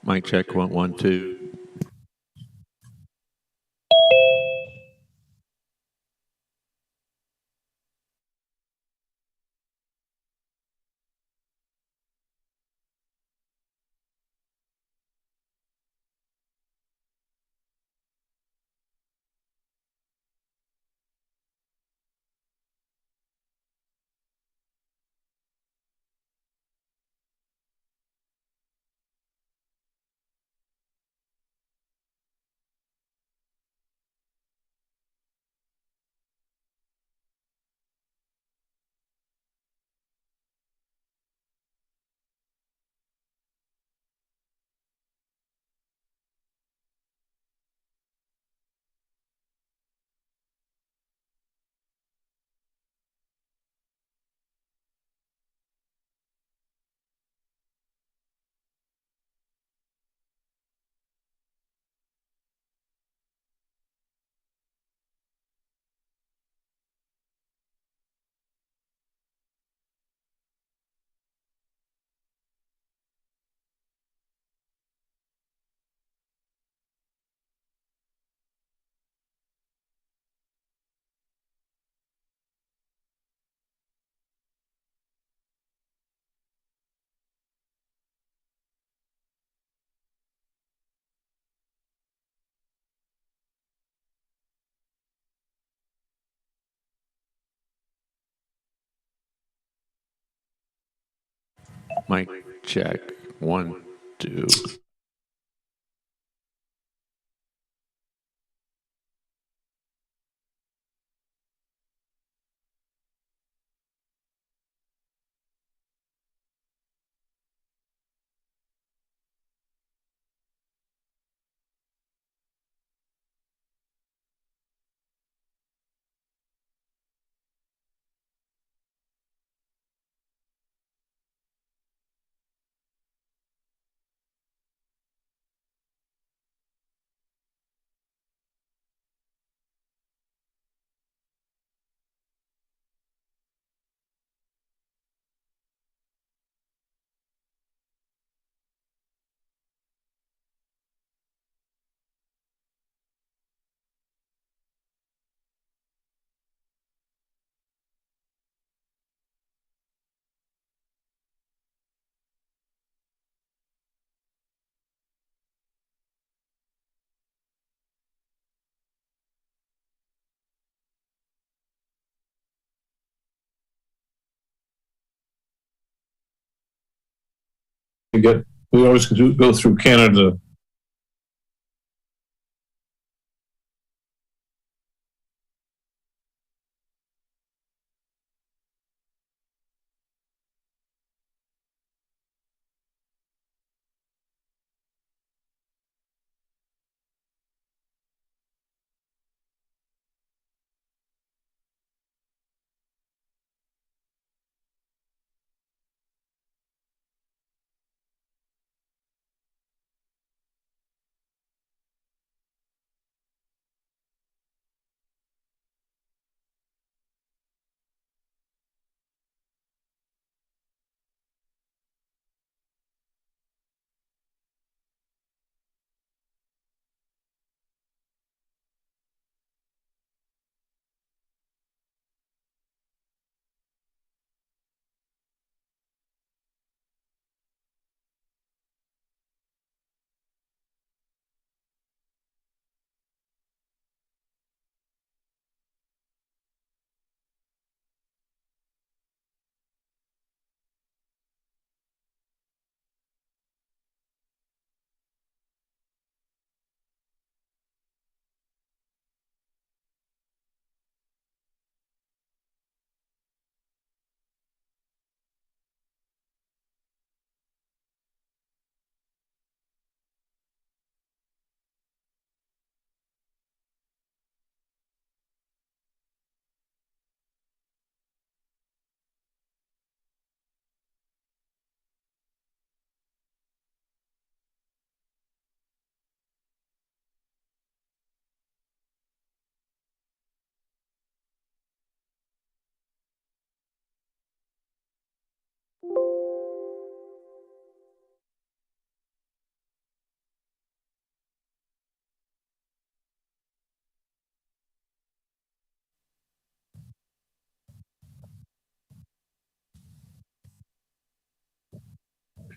Mic check, 1, 1, 2. Mic check, 1, 2. We always go through Canada.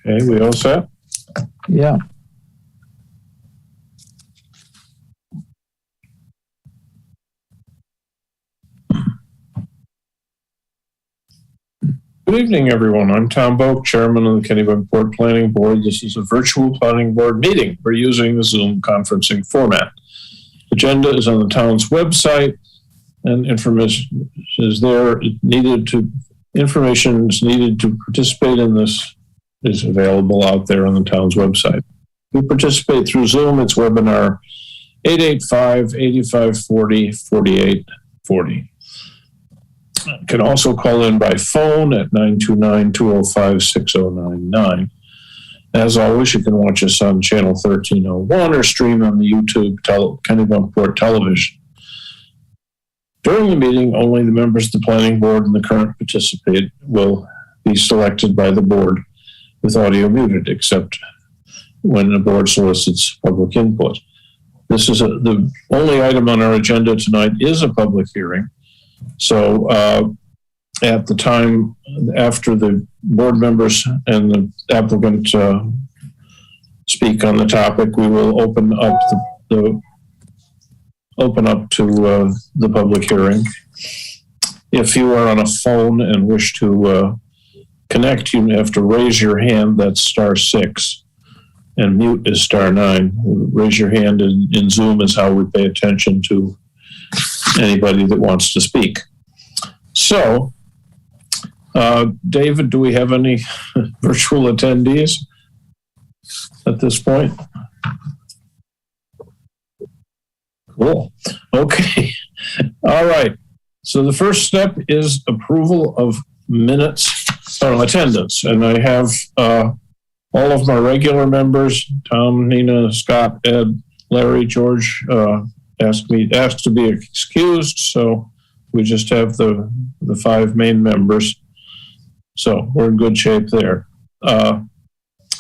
Okay, we all set? Yeah. Good evening, everyone. I'm Tom Boak, Chairman of the Kennebunkport Planning Board. This is a virtual planning board meeting. We're using the Zoom conferencing format. Agenda is on the town's website, and information is there. Information is needed to participate in this is available out there on the town's website. We participate through Zoom. It's webinar 885-8540-4840. Can also call in by phone at 929-205-6099. As always, you can watch us on channel 1301 or stream on the YouTube Kennebunkport television. During the meeting, only the members of the planning board and the current participant will be selected by the board with audio muted, except when the board solicits public input. This is the only item on our agenda tonight is a public hearing. So at the time after the board members and the applicant speak on the topic, we will open up to the public hearing. If you are on a phone and wish to connect, you have to raise your hand. That's *6, and mute is *9. Raise your hand in Zoom is how we pay attention to anybody that wants to speak. So, David, do we have any virtual attendees at this point? Cool. Okay. All right. So the first step is approval of minutes or attendance. And I have all of my regular members, Tom, Nina, Scott, Ed, Larry, George, asked to be excused. So we just have the 5 main members. So we're in good shape there.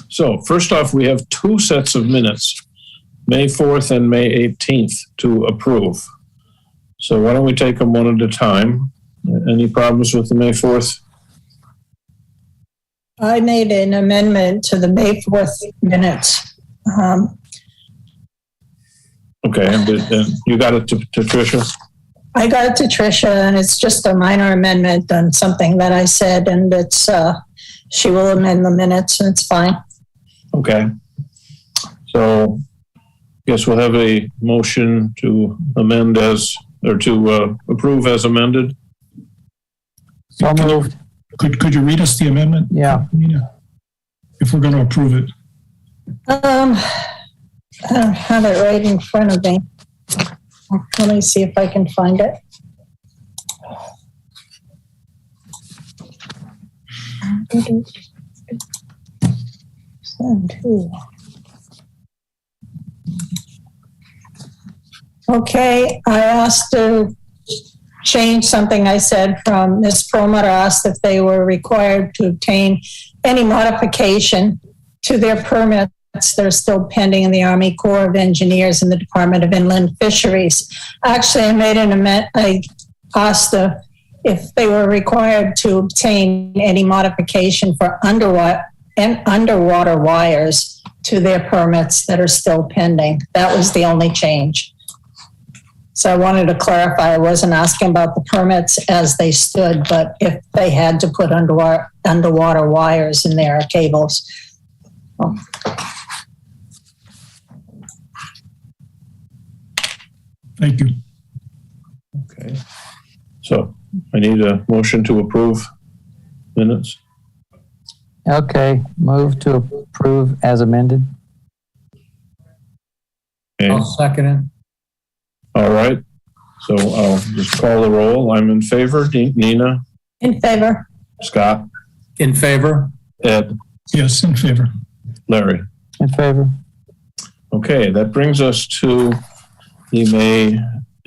So first off, we have 2 sets of minutes, May 4th and May 18th, to approve. So why don't we take them one at a time? Any problems with the May 4th? I made an amendment to the May 4th minutes. Okay, and you got it to Tricia? I got it to Tricia, and it's just a minor amendment on something that I said, and it's she will amend the minutes, and it's fine. Okay. So I guess we'll have a motion to amend to approve as amended. So moved. Could you read us the amendment? Yeah. If we're going to approve it. I don't have it right in front of me. Let me see if I can find it. Okay, I asked to change something I said from Ms. Perlmutter asked if they were required to obtain any modification to their permits that are still pending in the Army Corps of Engineers and the Department of Inland Fisheries. Actually, I made an amendment. I asked if they were required to obtain any modification for underwater wires to their permits that are still pending. That was the only change. So I wanted to clarify, I wasn't asking about the permits as they stood, but if they had to put underwater wires in their cables. Oh. Thank you. Okay. So I need a motion to approve minutes. Okay, move to approve as amended. Okay. I'll second it. All right. So I'll just call the roll. I'm in favor. Nina? In favor. Scott? In favor? Ed? Yes, in favor. Larry? In favor. Okay, that brings us to the May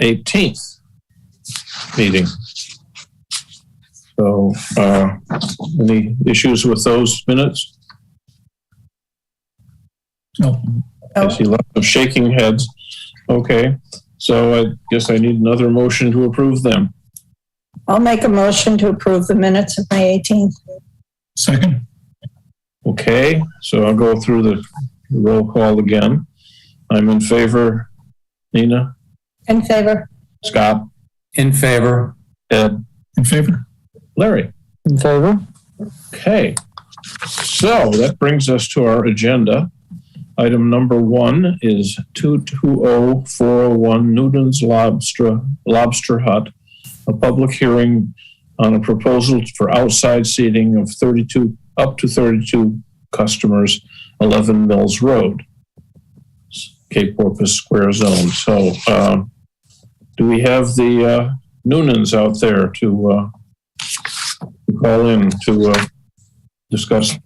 18th meeting. So any issues with those minutes? No. I see lots of shaking heads. Okay, so I guess I need another motion to approve them. I'll make a motion to approve the minutes of May 18th. Second? Okay, so I'll go through the roll call again. I'm in favor. Nina? In favor. Scott? In favor. Ed? In favor? Larry? In favor? Okay, so that brings us to our agenda. Item number 1 is 220401 Newton's Lobster Hut, a public hearing on a proposal for outside seating of up to 32 customers, 11 Mills Road, Cape Porpoise Square Zone. So do we have the Noonans out there to call in to discuss?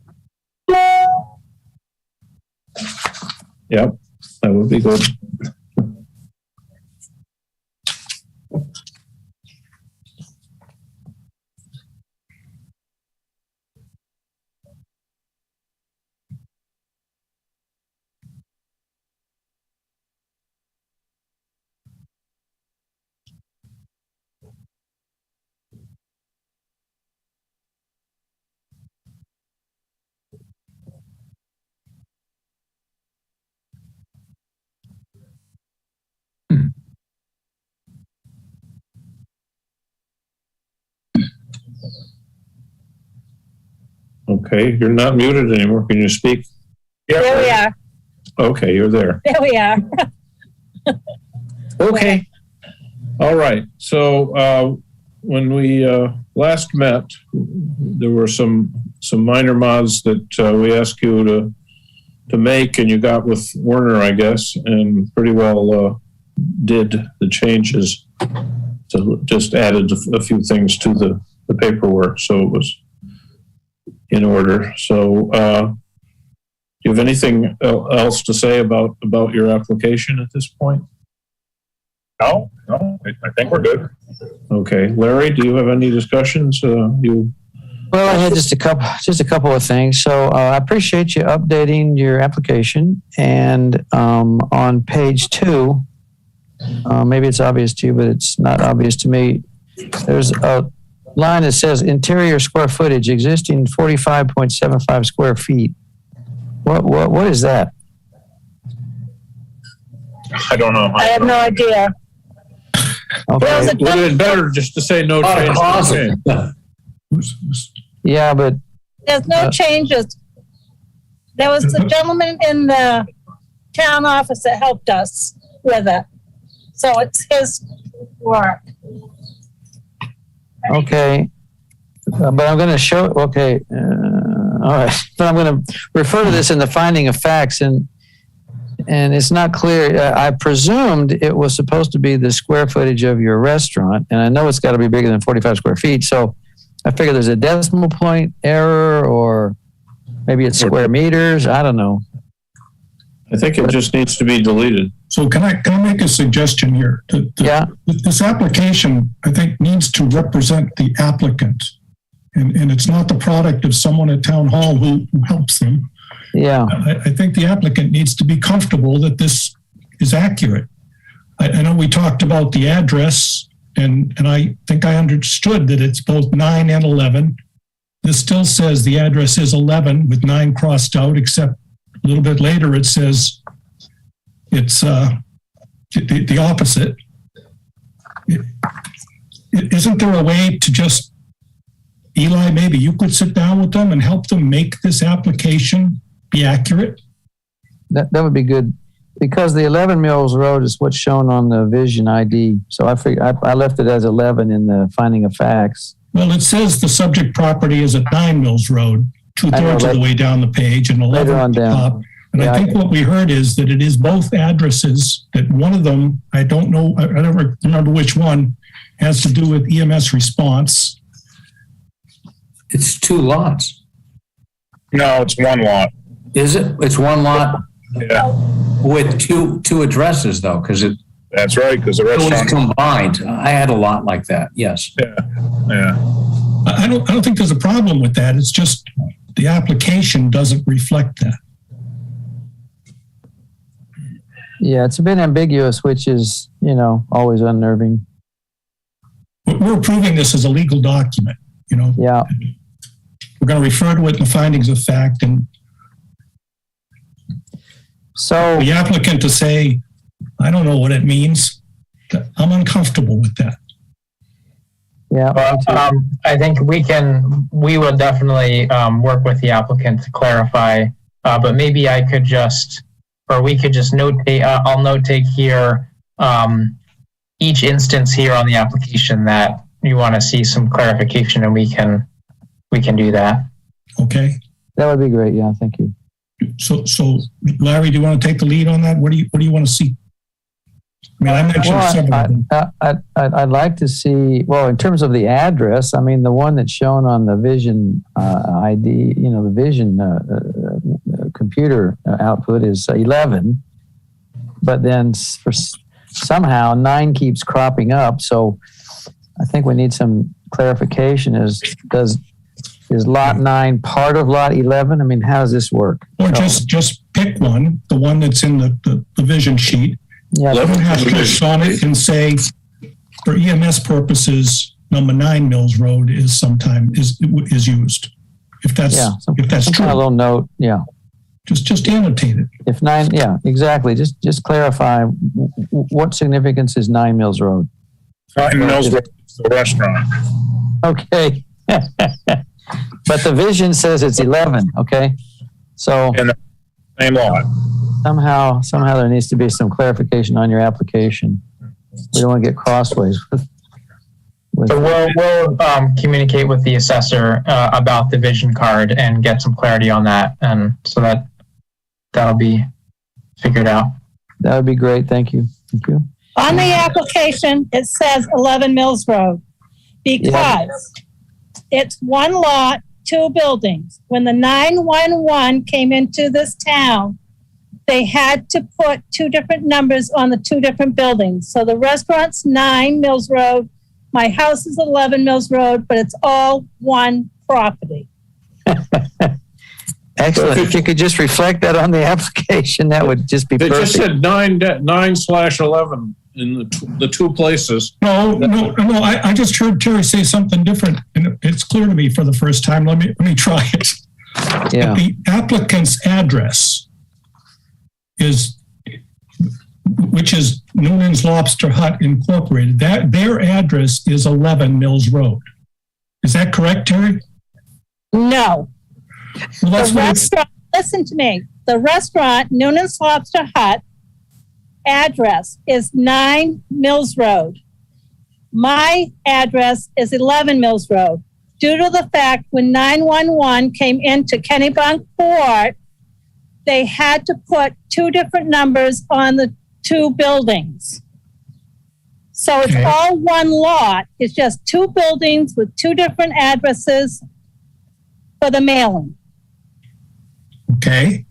Yep, that would be good. Okay, you're not muted anymore. Can you speak? There we are. Okay, you're there. There we are. Okay. All right. So when we last met, there were some minor mods that we asked you to make, and you got with Werner, I guess, and pretty well did the changes. So just added a few things to the paperwork, so it was in order. So do you have anything else to say about your application at this point? No, I think we're good. Okay. Larry, do you have any discussions? Well, I had just a couple of things. So I appreciate you updating your application. And on page 2, maybe it's obvious to you, but it's not obvious to me. There's a line that says interior square footage, existing 45.75 square feet. What is that? I don't know. I have no idea. There was Okay. a Would it be better just to say no change? Yeah, but There's no changes. There was a gentleman in the town office that helped us with it. So it's his work. okay. But I'm going to show. Okay. All right. But I'm going to refer to this in the finding of facts, and it's not clear. I presumed it was supposed to be the square footage of your restaurant, and I know it's got to be bigger than 45 square feet. So I figure there's a decimal point error, or maybe it's square meters. I don't know. I think it just needs to be deleted. So can I make a suggestion here? Yeah. This application, I think, needs to represent the applicant. And it's not the product of someone at town hall who helps them. Yeah. I think the applicant needs to be comfortable that this is accurate. I know we talked about the address, and I think I understood that it's both 9 and 11. This still says the address is 11 with 9 crossed out, except a little bit later it says it's the opposite. Isn't there a way to just, Eli, maybe you could sit down with them and help them make this application be accurate? That would be good, because the 11 Mills Road is what's shown on the Vision ID. So I left it as 11 in the finding of facts. Well, it says the subject property is at 9 Mills Road, 2/3 of the way down the page, and 11 Later on at the down. top. And Yeah, I think what we heard is that it is both addresses, that one of them, I don't know, I don't remember which one, has to do with EMS response. It's 2 lots. No, it's one lot. Is it? It's 1 lot Yeah, with two addresses though, because it that's right, because the was restaurant, combined. I had a lot like that. Yes. yeah. I don't think there's a problem with that. It's just the application doesn't reflect that. Yeah, it's a bit ambiguous, which is, always unnerving. We're approving this as a legal document, Yeah. we're going to refer to it in the findings of fact, and So, the applicant to say, I don't know what it means. I'm uncomfortable with that. yeah, me too. I think we will definitely work with the applicant to clarify, but maybe we could just notate, I'll notate here each instance here on the application that you want to see some clarification, and we can do that. Okay. That would be great. Yeah, thank you. So Larry, do you want to take the lead on that? What do you want to see? I mean, I mentioned several of them. I'd like to see, well, in terms of the address, I mean, the one that's shown on the Vision ID, the Vision computer output is 11, but then somehow 9 keeps cropping up. So I think we need some clarification. Is lot 9 part of lot 11? I mean, how does this work? Or just pick one, the one that's in the vision sheet. Yeah, Put an asterisk on it and say, for EMS purposes, number 9 Mills Road is used. If that's some true, kind of little note. Yeah. just annotate it. If 9, yeah, exactly. Just clarify what significance is 9 Mills Road. 9 Mills Road is the restaurant. Okay. But the Vision says it's 11. Okay. So And the same lot. somehow there needs to be some clarification on your application. We don't want to get crossways with So we'll communicate with the assessor about the vision card and get some clarity on that, and so that'll be figured out. that would be great. Thank you. Thank you. On the application, it says 11 Mills Road because it's one lot, 2 buildings. When the 911 came into this town, they had to put 2 different numbers on the 2 different buildings. So the restaurant's 9 Mills Road, my house is 11 Mills Road, but it's all one property. Excellent. If you could just reflect that on the application, that would just be They just perfect. said 9/11 in the 2 places. No. I just heard Terry say something different, and it's clear to me for the first time. Let me try it. Yeah. The applicant's address which is Noonan's Lobster Hut Incorporated. Their address is 11 Mills Road. Is that correct, Terry? No. Well, that's The what it's, restaurant, listen to me. The restaurant, Noonan's Lobster Hut, address is 9 Mills Road. My address is 11 Mills Road. Due to the fact when 911 came into Kennebunkport, they had to put 2 different numbers on the 2 buildings. So it's Okay. all one lot. It's just 2 buildings with 2 different addresses for the mailing. okay.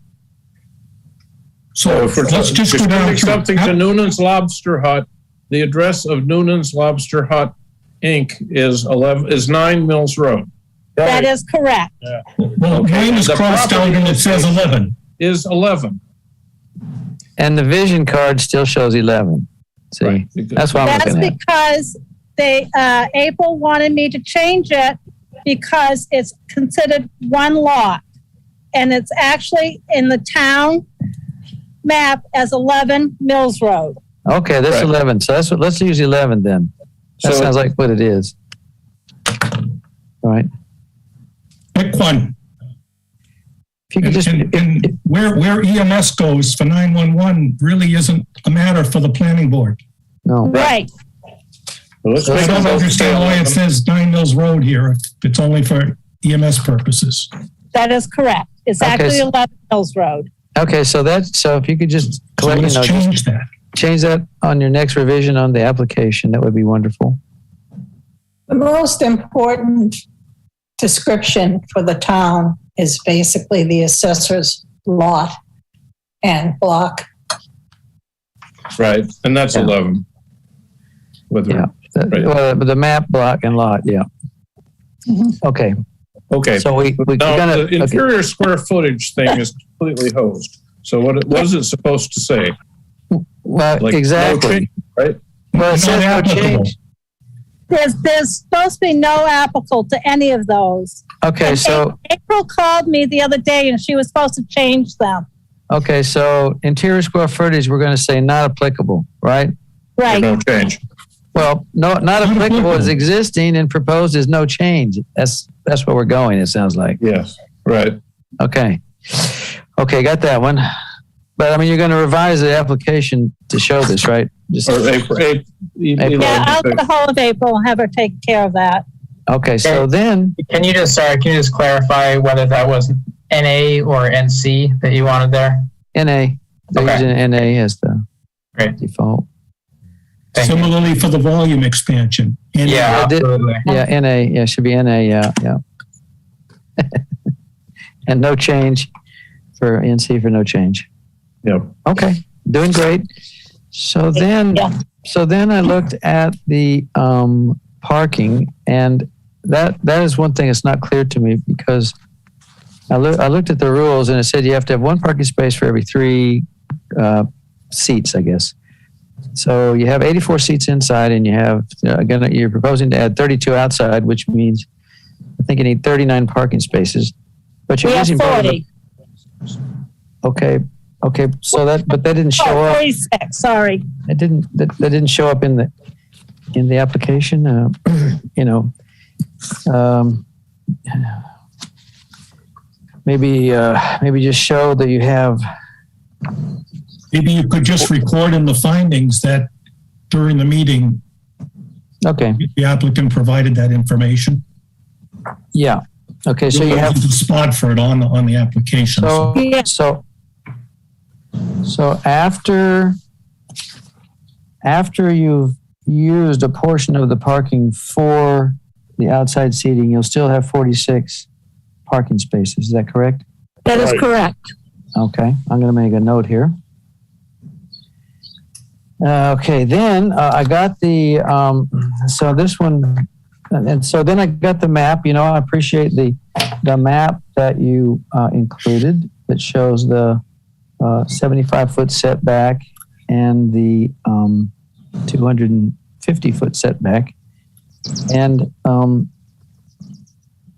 So if we're let's just go down distributing through. something to Noonan's Lobster Hut, the address of Noonan's Lobster Hut, Inc. is 9 Mills Road. That is correct. Well, Okay, 9 is the crossed out property and it says 11. Is 11. And the Vision card still shows 11. See, Right. that's what I'm That's looking at. because April wanted me to change it because it's considered one lot. And it's actually in the town map as 11 Mills Road. Okay, that's Right. 11. So let's use 11 then. That So- sounds like what it is. All right. Pick one. If you could just, And where EMS goes for 911 really isn't a matter for the planning board. no. Right. Well, let's I make don't it understand why it 11. says 9 Mills Road here if it's only for EMS purposes. That is correct. It's Okay, actually so- 11 Mills Road. Okay, so if you could just So collect, let's just change that. change that on your next revision on the application. That would be wonderful. The most important description for the town is basically the assessor's lot and block. Right, and that's Yeah. 11. With Yeah. Right. Well, the map, block, and lot. Yeah. Okay. Okay. So we're Now, gonna. the Okay. interior square footage thing is completely hosed. So what is it supposed to say? Well, Like, no exactly. change, right? Well, it Not says no applicable. change. There's supposed to be no applicable to any of those. Okay, And so April called me the other day and she was supposed to change them. okay, so interior square footage, we're going to say not applicable, right? Right. No change. Well, no, not applicable is existing and proposed is no change. That's where we're going. It sounds like. Yes, right. Okay, got that one. But I mean, you're going to revise the application to show this, right? Just Or April. Yeah, I'll get a hold of April and have her take care of that. okay. So then, Can you just clarify whether that was NA or NC that you wanted there? NA. They're Okay. using NA as the Great. default. Thank you. Similarly for the volume expansion. And Yeah, I did- absolutely. Yeah, NA. Yeah, should be NA. Yeah. And no change for NC for no change. Yep. Okay, doing great. So then, Yeah. I looked at the parking, and that is one thing that's not clear to me because I looked at the rules and it said you have to have one parking space for every 3 seats, I guess. So you have 84 seats inside, and you have you're proposing to add 32 outside, which means I think you need 39 parking spaces. But you're We have using both of them. 40. Okay. So that didn't show Oh, up. 46, sorry. That didn't show up in the application. Maybe just show that you have. maybe you could just record in the findings that during the meeting, Okay. the applicant provided that information. Yeah. Okay. So you have. There's a spot for it on the application. Yeah. So after you've used a portion of the parking for the outside seating, you'll still have 46 parking spaces. Is that correct? That is Right. correct. Okay. I'm going to make a note here. Okay. Then I got the, so this one, and so then I got the map. I appreciate the map that you included that shows the 75-foot setback and the 250-foot setback. And,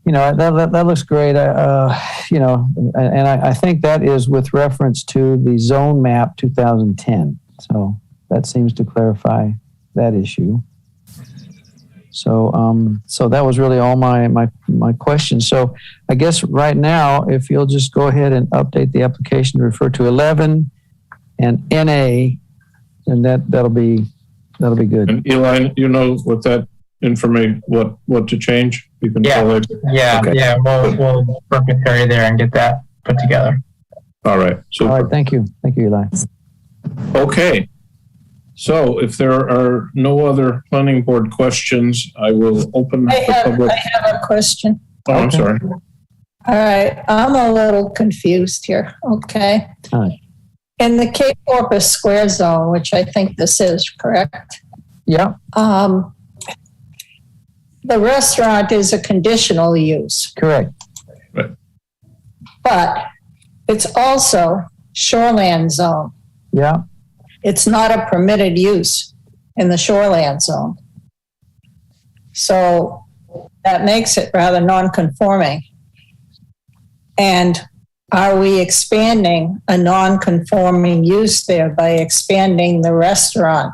that looks great. And I think that is with reference to the zone map 2010. So that seems to clarify that issue. So that was really all my questions. So I guess right now, if you'll just go ahead and update the application to refer to 11 and NA, and that'll be good. And Eli, you know what that information, what to change? You can tell it. Yeah, Okay. yeah. We'll work with Terry there and get that put together. All right. All So, right, thank you, Eli. okay. So if there are no other planning board questions, I will open the public. I have a question. Oh, I'm Okay. sorry. All right, I'm a little confused here, okay? All right. In the Cape Porpoise Square Zone, which I think this is, correct? Yeah. The restaurant is a conditional use, Correct. but it's also shoreland zone. Yeah. It's not a permitted use in the shoreland zone. So that makes it rather non-conforming. And are we expanding a non-conforming use there by expanding the restaurant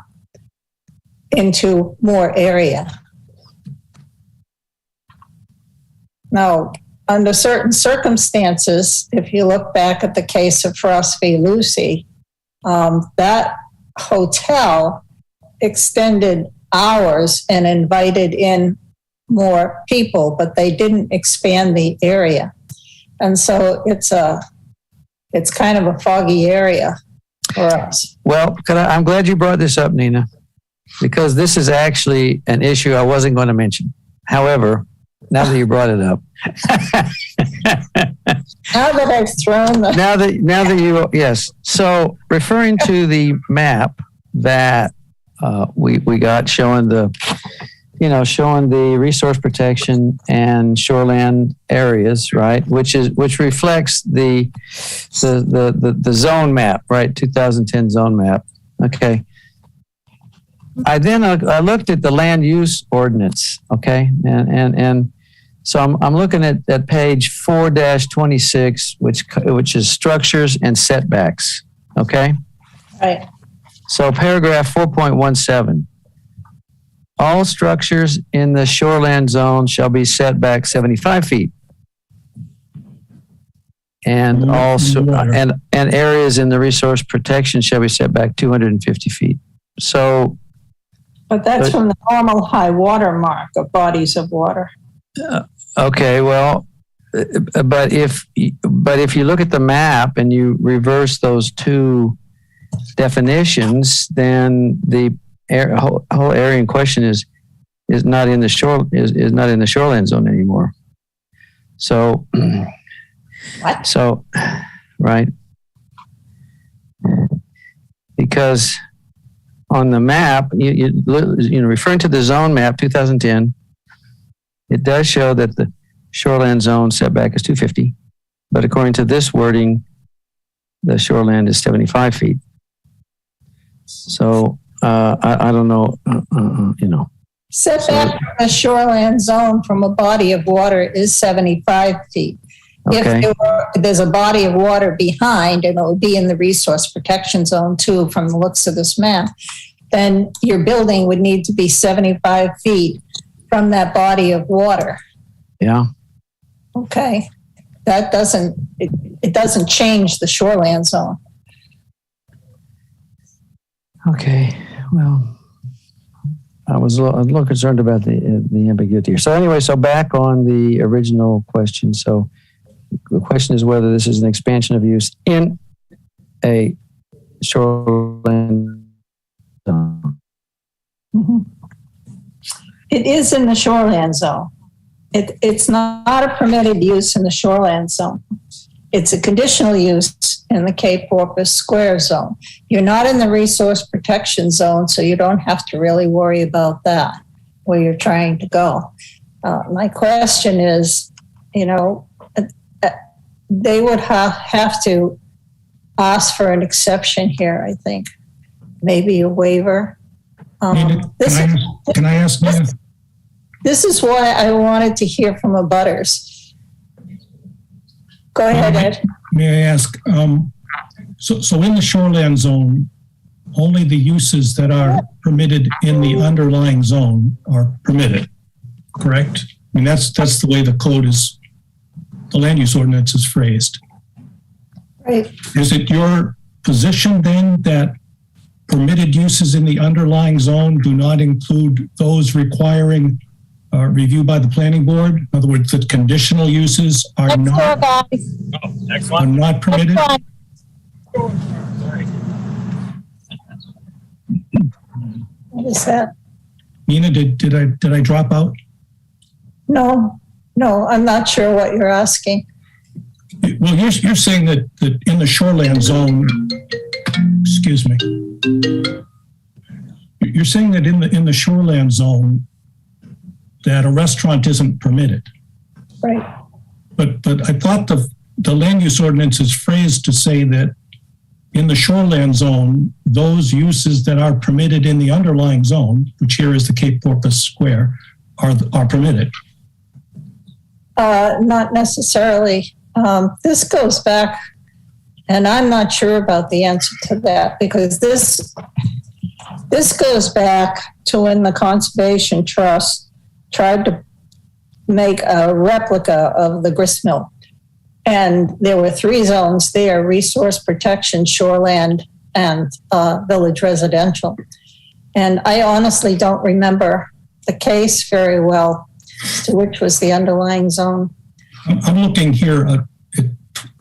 into more area? Now, under certain circumstances, if you look back at the case of Frost v. Lucy, that hotel extended hours and invited in more people, but they didn't expand the area. And so it's kind of a foggy area for us. Well, I'm glad you brought this up, Nina, because this is actually an issue I wasn't going to mention. However, now that you brought it up, Now that I've thrown the now that you, yes. So referring to the map that we got showing the resource protection and shoreland areas, right? Which reflects the zone map, right? 2010 zone map. Okay. I looked at the land use ordinance, okay? And so I'm looking at page 4-26, which is structures and setbacks, okay? Right. So paragraph 4.17. All structures in the shoreland zone shall be set back 75 feet. And also, and areas in the resource protection shall be set back 250 feet. So, But that's from the normal high water mark of bodies of water. okay, well, but if you look at the map and you reverse those two definitions, then the whole area in question is not in the shoreline zone anymore. So, What? So, right, because on the map, you know, referring to the zone map 2010, it does show that the shoreland zone setback is 250, but according to this wording, the shoreland is 75 feet. So I don't know, you know. Setback from the shoreland zone from a body of water is 75 feet. Okay. If there's a body of water behind, and it would be in the resource protection zone too, from the looks of this map, then your building would need to be 75 feet from that body of water. Yeah. Okay. That doesn't, it doesn't change the shoreland zone. Okay. Well, I was a little concerned about the ambiguity here. So anyway, so back on the original question. So the question is whether this is an expansion of use in a shoreline zone. Mm-hmm. It is in the shoreland zone. It's not a permitted use in the shoreland zone. It's a conditional use in the Cape Porpoise Square zone. You're not in the resource protection zone, so you don't have to really worry about that, where you're trying to go. My question is, you know, they would have to ask for an exception here, I think. Maybe a waiver. Can I ask Nina? This is why I wanted to hear from abutters. Go ahead, Ed. May I ask, so in the shoreland zone, only the uses that are permitted in the underlying zone are permitted, correct? I mean, that's the way the code is, the land use ordinance is phrased. Right. Is it your position then that permitted uses in the underlying zone do not include those requiring review by the planning board? In other words, that conditional uses are not permitted? What is that? Nina, did I drop out? No, I'm not sure what you're asking. Well, you're saying that in the shoreland zone, excuse me, you're saying that in the shoreland zone that a restaurant isn't permitted. Right. But I thought the land use ordinance is phrased to say that in the shoreland zone, those uses that are permitted in the underlying zone, which here is the Cape Porpoise Square, are permitted. Not necessarily. This goes back, and I'm not sure about the answer to that, because this goes back to when the Conservation Trust tried to make a replica of the gristmill. And there were 3 zones there: resource protection, shoreland, and village residential. And I honestly don't remember the case very well as to which was the underlying zone. I'm looking here at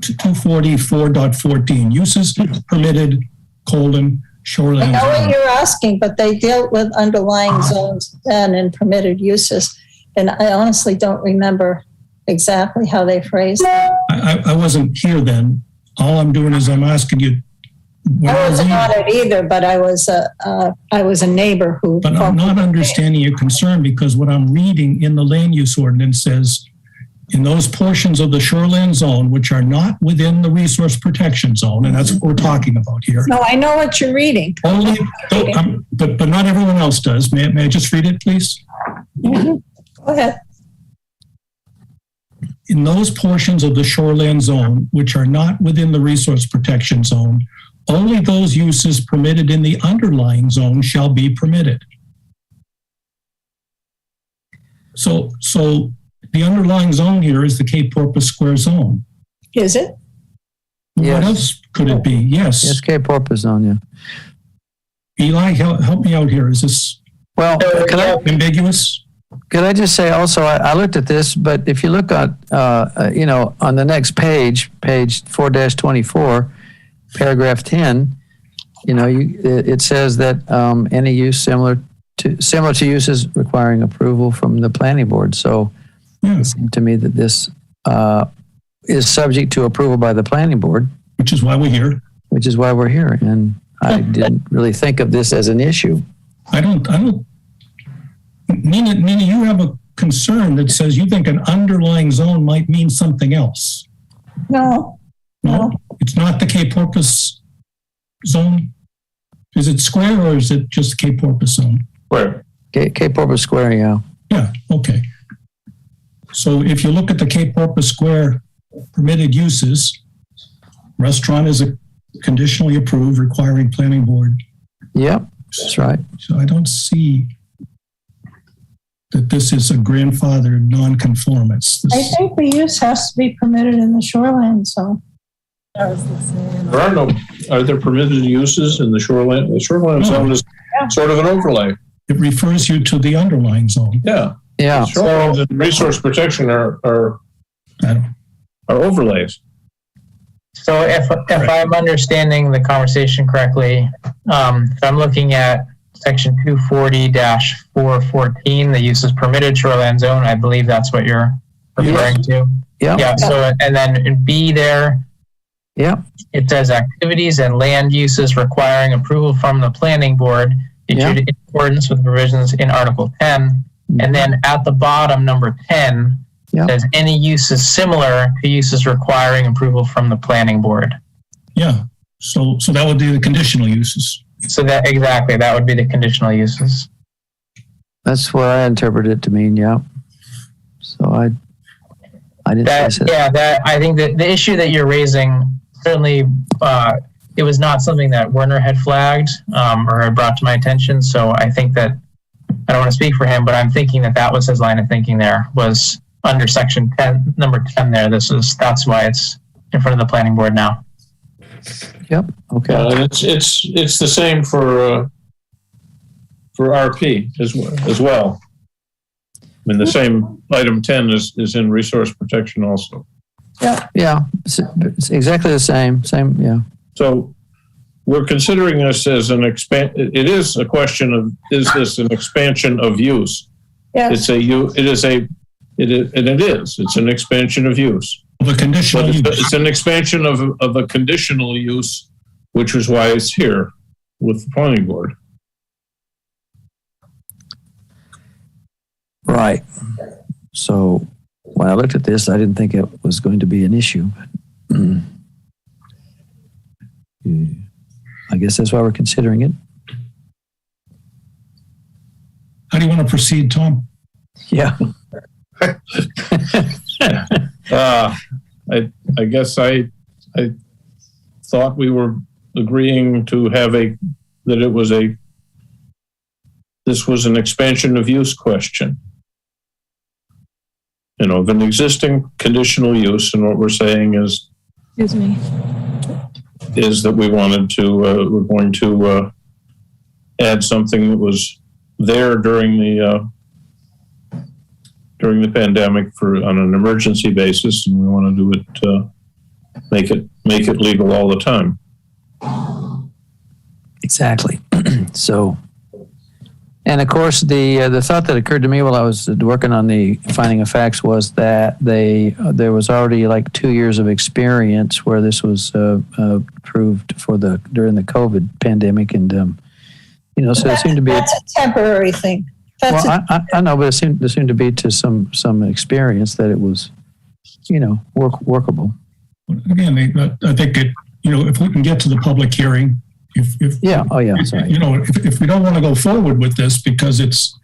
244.14, uses permitted, shoreland I know zone. what you're asking, but they dealt with underlying zones then and permitted uses. And I honestly don't remember exactly how they phrased it. I wasn't here then. All I'm doing is I'm asking you. I wasn't on it either, but I was a neighbor who. But I'm not understanding your concern, because what I'm reading in the land use ordinance says in those portions of the shoreline zone which are not within the resource protection zone, and that's what we're talking about here. No, I know what you're reading. Only, but not everyone else does. May I just read it, please? Go ahead. In those portions of the shoreline zone which are not within the resource protection zone, only those uses permitted in the underlying zone shall be permitted. So the underlying zone here is the Cape Porpoise Square zone. Is it? Yes. What else could it be? Yes. Yes, Cape Porpoise Zone, yeah. Eli, help me out here. Is this Well, ambiguous? could I just say also, I looked at this, but if you look at, on the next page, page 4-24, paragraph 10, it says that any use similar to uses requiring approval from the planning board. So Yeah, it seemed to me that this is subject to approval by the planning board, which is why we're here. which is why we're here. And I didn't really think of this as an issue. I don't, Nina, you have a concern that says you think an underlying zone might mean something else. No. No, it's not the Cape Porpoise zone. Is it square or is it just Cape Porpoise zone? Where? Cape Porpoise Square, yeah. Yeah, okay. So if you look at the Cape Porpoise Square permitted uses, restaurant is a conditionally approved, requiring planning board. Yep, that's right. So I don't see that this is a grandfathered non-conformance. I think the use has to be permitted in the shoreline zone. Are there permitted uses in the shoreline? The shoreline zone is sort of an overlay. It refers you to the underlying zone. Yeah. Yeah. Shorelines and resource protection are overlays. So if I'm understanding the conversation correctly, if I'm looking at section 240-414, the uses permitted shoreline zone, I believe that's what you're referring to. Yeah. Yeah. So, and then in B there, Yeah. it says activities and land uses requiring approval from the planning board in accordance with provisions in Article 10. And then at the bottom, number 10, says any uses similar to uses requiring approval from the planning board. Yeah. So that would be the conditional uses. So that exactly, that would be the conditional uses. That's what I interpreted it to mean, yeah. So I didn't say that. I think that the issue that you're raising, certainly it was not something that Werner had flagged or had brought to my attention. So I think that, I don't want to speak for him, but I'm thinking that was his line of thinking there, was under section 10, number 10 there. That's why it's in front of the planning board now. Yep. Okay. It's the same for RP as well. I mean, the same item 10 is in resource protection also. Yeah. It's exactly the same. Same. Yeah. So we're considering this as it is a question of, is this an expansion of use? Yes. It's an expansion of use. The conditional use. It's an expansion of a conditional use, which is why it's here with the planning board. Right. So when I looked at this, I didn't think it was going to be an issue. I guess that's why we're considering it. How do you want to proceed, Tom? Yeah. I guess I thought we were agreeing to have this was an expansion of use question. Of an existing conditional use, and what we're saying is, is that we're going to add something that was there during the pandemic on an emergency basis, and we want to do it, make it legal all the time. Exactly. So, and of course, the thought that occurred to me while I was working on the finding of facts was that there was already like 2 years of experience where this was approved during the COVID pandemic, and so it seemed to be that's a temporary thing. I know, but there seemed to be to some experience that it was workable. Again, I think if we can get to the public hearing, Sorry. if we don't want to go forward with this because it's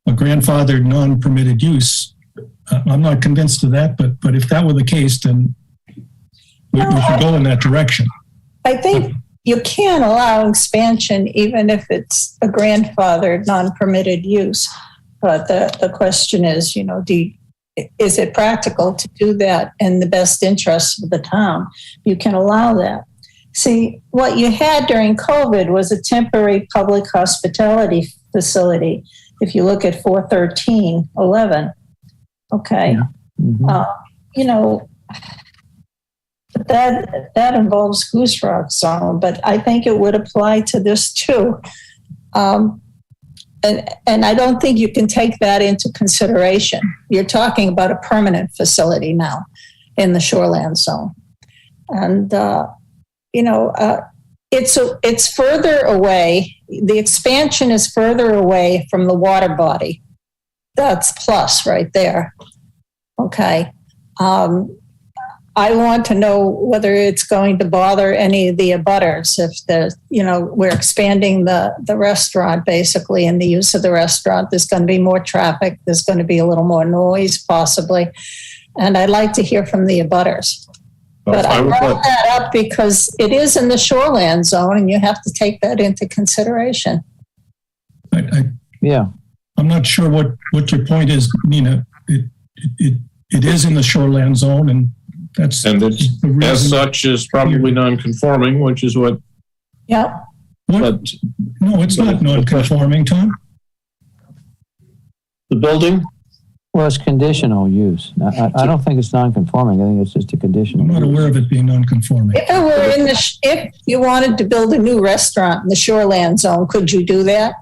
a grandfathered non-permitted use, I'm not convinced of that, but if that were the case, then we should go in that direction. I think you can allow expansion even if it's a grandfathered non-permitted use. But the question is, is it practical to do that in the best interest of the town? You can allow that. See, what you had during COVID was a temporary public hospitality facility. If you look at 41311, okay. Mm-hmm. That involves Goose Rock Zone, but I think it would apply to this too. And I don't think you can take that into consideration. You're talking about a permanent facility now in the shoreland zone. And, it's further away. The expansion is further away from the water body. That's plus right there. Okay. I want to know whether it's going to bother any of the abutters if we're expanding the restaurant basically, and the use of the restaurant. There's going to be more traffic. There's going to be a little more noise possibly. And I'd like to hear from the abutters. But I brought that up because it is in the shoreland zone and you have to take that into consideration. I'm not sure what your point is, Nina. It is in the shoreland zone, and it's as such is probably non-conforming, which is what. Yeah. No, it's not non-conforming, Tom. The building. Well, it's conditional use. I don't think it's non-conforming. I think it's just a conditional. I'm not aware of it being non-conforming. If it were if you wanted to build a new restaurant in the shoreland zone, could you do that?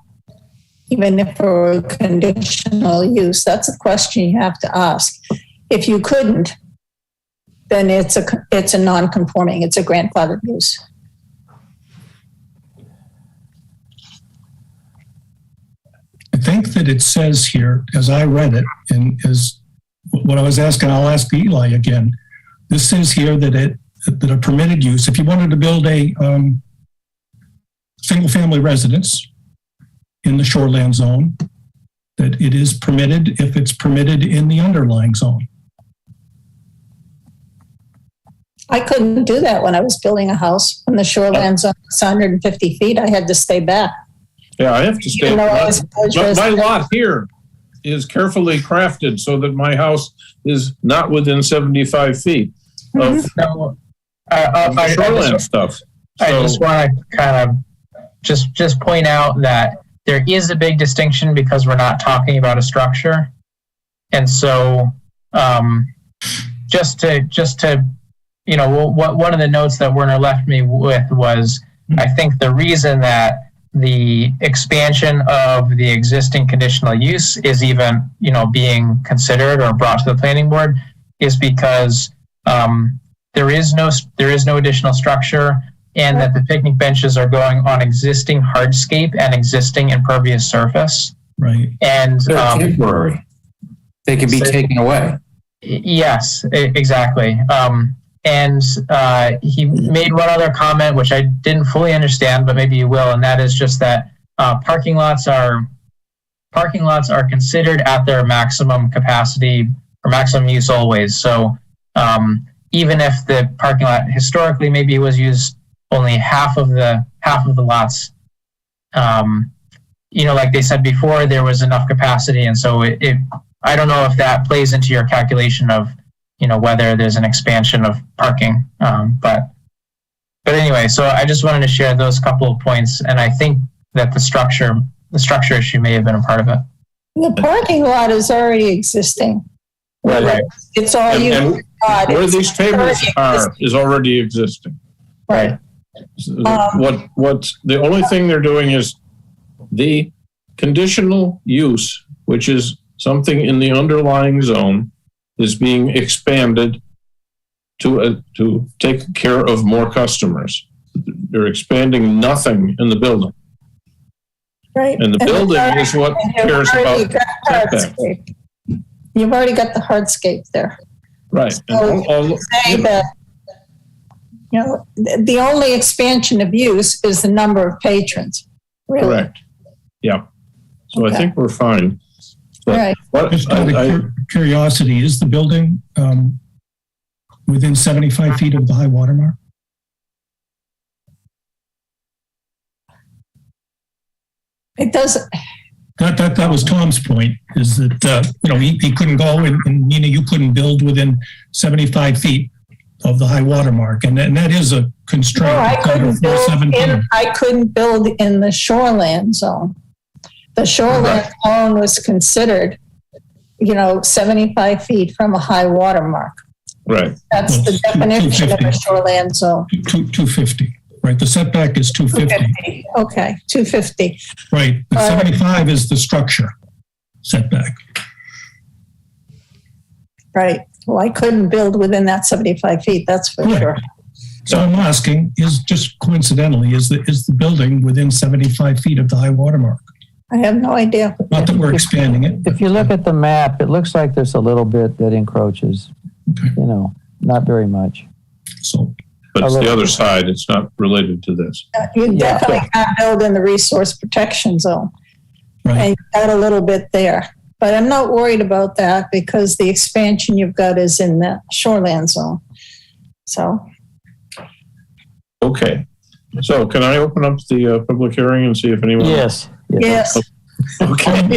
Even if it were conditional use, that's a question you have to ask. If you couldn't, then it's a non-conforming. It's a grandfathered use. I think that it says here, as I read it, and as what I was asking, I'll ask Eli again. This says here that a permitted use, if you wanted to build a single-family residence in the shoreland zone, that it is permitted if it's permitted in the underlying zone. I couldn't do that when I was building a house in the shoreland zone. It's 150 feet. I had to stay back. Yeah, I have to stay. My lot here is carefully crafted so that my house is not within 75 feet of the shoreland stuff. I just want to kind of just point out that there is a big distinction because we're not talking about a structure. And so just to one of the notes that Werner left me with was, I think the reason that the expansion of the existing conditional use is even, being considered or brought to the planning board is because there is no additional structure, and that the picnic benches are going on existing hardscape and existing impervious surface. Right. And they're temporary. They can be taken away. Yes, exactly. And he made one other comment, which I didn't fully understand, but maybe you will, and that is just that parking lots are considered at their maximum capacity or maximum use always. So even if the parking lot historically maybe was used only half of the lots, like they said before, there was enough capacity, and so I don't know if that plays into your calculation of whether there's an expansion of parking. But anyway, so I just wanted to share those couple of points. And I think that the structure issue may have been a part of it. The parking lot is already existing. Right. It's all where these tables are is already existing. Right. What the only thing they're doing is the conditional use, which is something in the underlying zone, is being expanded to take care of more customers. They're expanding nothing in the building. Right. And the building is what cares about setbacks. You've already got the hardscape there. Right. So say that, you know, the only expansion of use is the number of patrons. Really. Correct. Yeah. So I Okay. think we're fine. But Right. what, Just out of curiosity, is the building within 75 feet of the high water mark? It does. That was Tom's point, is that, he couldn't go and Nina, you couldn't build within 75 feet of the high water mark. And that is a constraint. No, I couldn't build 417. I couldn't build in the shoreland zone. The shoreland zone was considered, 75 feet from a high water mark. right. That's Well, the it's definition of a 250. shoreland zone. 250, right? The setback is 250, 250. Okay, 250. right? The 75 is the structure setback. Right. Well, I couldn't build within that 75 feet, that's for Correct. sure. So I'm asking, is just coincidentally, is the building within 75 feet of the high water mark? I have no idea. Not that we're expanding it. If you look at the map, it looks like there's a little bit that encroaches, Okay. not very much. So, But it's the other side. It's not related to this. You Yeah. definitely can't build in the resource protection zone. right. And you've got a little bit there. But I'm not worried about that because the expansion you've got is in the shoreland zone. So, Okay. So can I open up the public hearing and see if anyone? Yes. yes, Okay.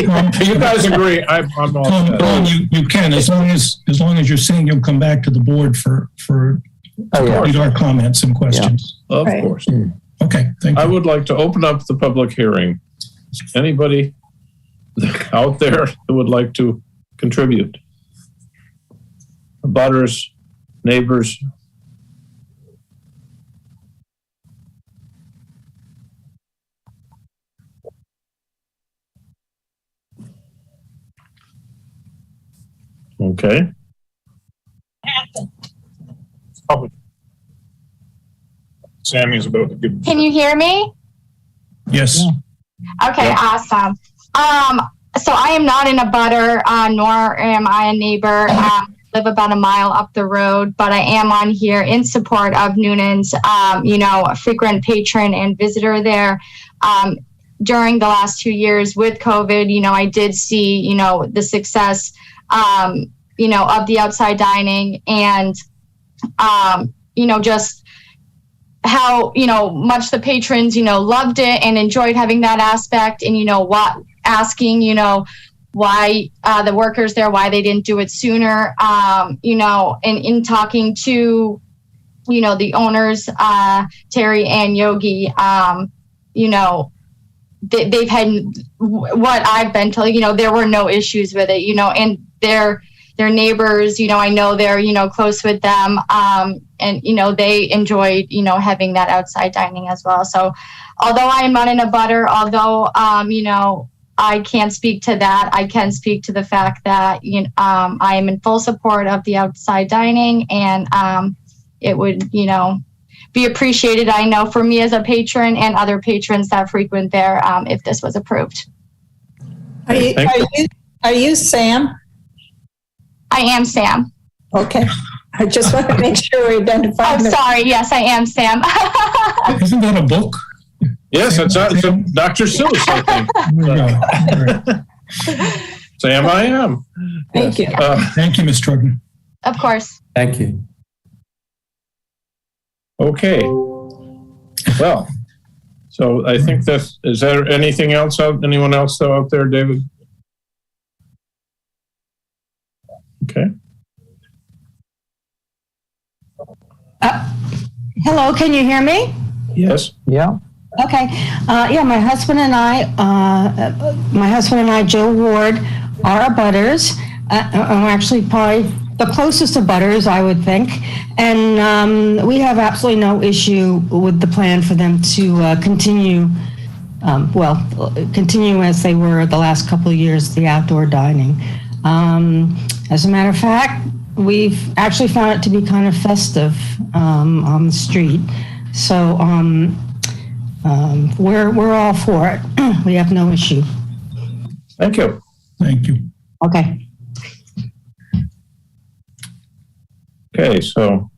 You guys agree? I'm all set. Tom, you can, as long as you're saying you'll come back to the board for Oh, yeah. read our comments and questions. Of Right. course. Okay, thank I you. would like to open up the public hearing. Anybody out there who would like to contribute? Abutters, neighbors? Okay. Sammy's about to give. Can you hear me? Yes, Okay, awesome. So I am not in a butter, nor am I a neighbor. Live about a mile up the road, but I am on here in support of Noonan's, a frequent patron and visitor there. During the last 2 years with COVID, I did see, the success, of the outside dining and, just how, much the patrons, loved it and enjoyed having that aspect and, asking, why the workers there, why they didn't do it sooner, and in talking to, the owners, Terry and Yogi, they've had what I've been told, there were no issues with it, and their neighbors, I know they're, close with them, and, they enjoyed, having that outside dining as well. So although I am not in a butter, although, I can't speak to that, I can speak to the fact that, I am in full support of the outside dining and it would, be appreciated, I know, for me as a patron and other patrons that frequent there if this was approved. Are you Sam? I am Sam. Okay. I just want to make sure we identify. I'm sorry. Yes, I am Sam. isn't that a book? Yes, it's Dr. Seuss, I think. There we go. All right. Sam, I am. Thank you. Thank you, Ms. Trugman. Of course. Thank you. Okay. Well, so I think is there anything else anyone else out there, David? Okay. Hello, can you hear me? Yes. Yeah. Okay. My husband and I, Joe Ward, are abutters. I'm actually probably the closest abutters, I would think. And we have absolutely no issue with the plan for them to continue as they were the last couple of years, the outdoor dining. As a matter of fact, we've actually found it to be kind of festive on the street. So we're all for it. We have no issue. Thank you. Thank you. Okay. Okay, so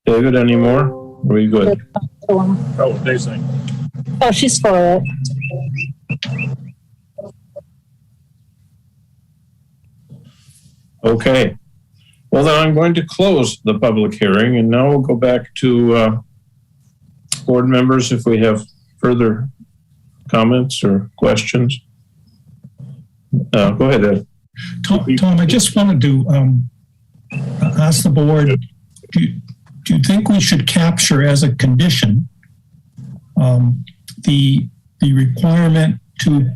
David, any more? Are we good? Oh, they saying. Oh, she's for it. Okay. Well, then I'm going to close the public hearing, and now we'll go back to board members if we have further comments or questions. Go ahead, Ed. Tom, I just wanted to ask the board, do you think we should capture as a condition the requirement to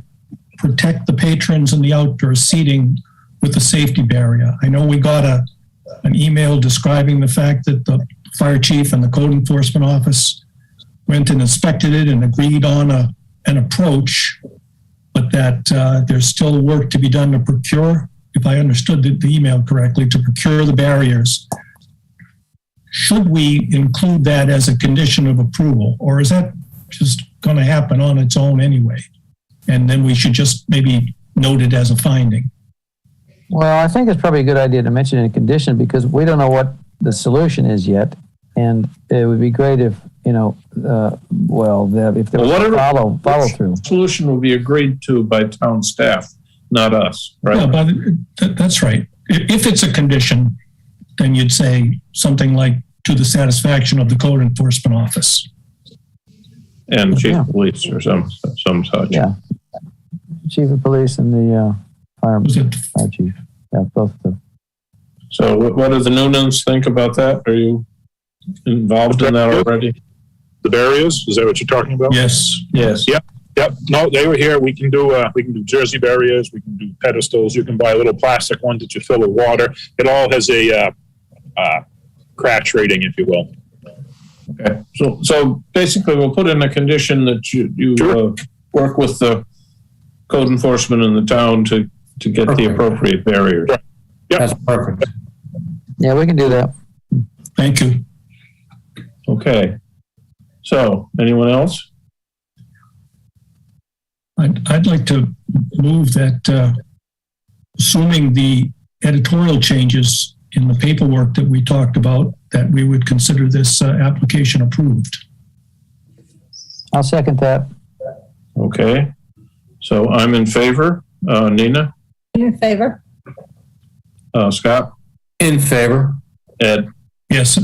protect the patrons and the outdoor seating with a safety barrier? I know we got an email describing the fact that the fire chief and the code enforcement office went and inspected it and agreed on an approach, but that there's still work to be done to procure, if I understood the email correctly, to procure the barriers. Should we include that as a condition of approval, or is that just going to happen on its own anyway? And then we should just maybe note it as a finding. Well, I think it's probably a good idea to mention in a condition because we don't know what the solution is yet. And it would be great if, if there was follow through. Solution will be agreed to by town staff, not us, right? Yeah, but that's right. If it's a condition, then you'd say something like to the satisfaction of the code enforcement office. And chief of police or some such. Yeah. Chief of police and the fire chief. Yeah, both of them. So what do the Noonans think about that? Are you involved in that already? The barriers, is that what you're talking about? Yes. Yep. No, they were here. We can do jersey barriers. We can do pedestals. You can buy little plastic ones that you fill with water. It all has a crash rating, if you will. Okay. So basically, we'll put in a condition that you Sure. Work with the code enforcement in the town to get the appropriate barriers. Right. Yep. That's perfect. Yeah, we can do that. Thank you. Okay. So, anyone else? I'd like to move that, assuming the editorial changes in the paperwork that we talked about, that we would consider this application approved. I'll second that. Okay. So I'm in favor. Nina? In favor? Scott? In favor. Ed? Yes,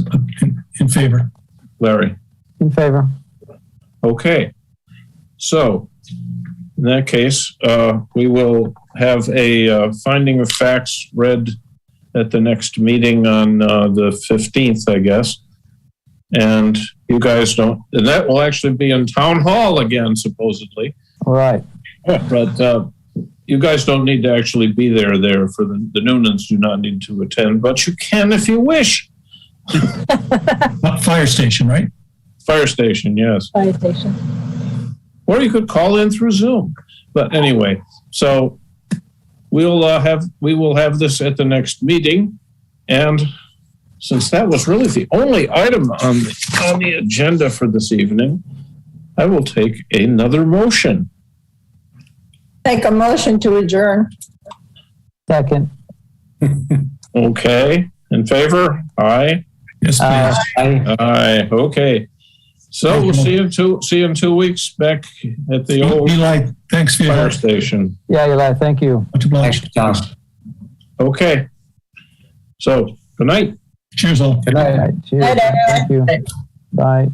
in favor. Larry? In favor. Okay. So, in that case, we will have a finding of facts read at the next meeting on the 15th, I guess. And you guys don't, and that will actually be in town hall again, supposedly. All right. But you guys don't need to actually be there for the Noonans do not need to attend, but you can if you wish. Fire station, right? Fire station, yes. Fire station. Or you could call in through Zoom. But anyway, so we will have this at the next meeting. And since that was really the only item on the agenda for this evening, I will take another motion. Take a motion to adjourn. Second. Okay. In favor? Aye. Yes, please. Aye. Okay. So we'll see you in 2 weeks back at the old Eli, thanks for your fire help. station. Yeah, Eli, thank you. Much obliged. Thanks, Tom. Okay. So good night. Cheers all. Good night. All right, cheers. Night, everyone. Thank you. Bye.